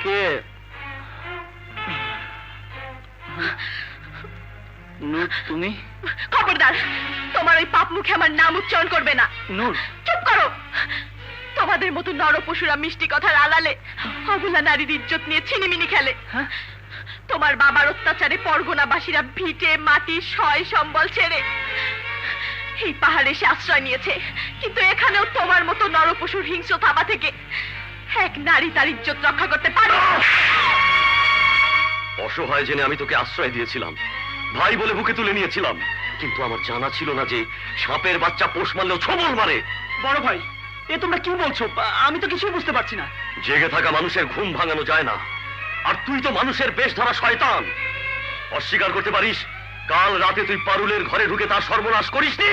কে? নূর, তুমি? খবরদার, তোমার ওই পাপ মুখে আমার নাম উচ্চারণ করবে না। নূর, চুপ করো। তোমাদের মতো নরপশুরা মিষ্টি কথার আড়ালে অবলা নারীর ইজ্জত নিয়ে ছিনিমিনি খেলে। তোমার বাবার অত্যাচারে পরগনাবাসীরা ভিটে মাটি সয় সম্বল ছেড়ে এই পাহাড়ে এসে আশ্রয় নিয়েছে, কিন্তু এখানেও তোমার মতো নরপশুর হিংস্র থাবা থেকে এক নারী তার ইজ্জত রক্ষা করতে পারে। অসহায় জেনে আমি তোকে আশ্রয় দিয়েছিলাম, ভাই বলে বুকে তুলে নিয়েছিলাম, কিন্তু আমার জানা ছিল না যে সাপের বাচ্চা পোষ মারলেও ছবল মারে। বড় ভাই, এ তোমরা কি বলছো? আমি তো কিছুই বুঝতে পারছি না। জেগে থাকা মানুষের ঘুম ভাঙানো যায় না, আর তুই তো মানুষের বেশ ধরা শয়তান। অস্বীকার করতে পারিস কাল রাতে তুই পারুলের ঘরে ঢুকে তার সর্বনাশ করিসনি?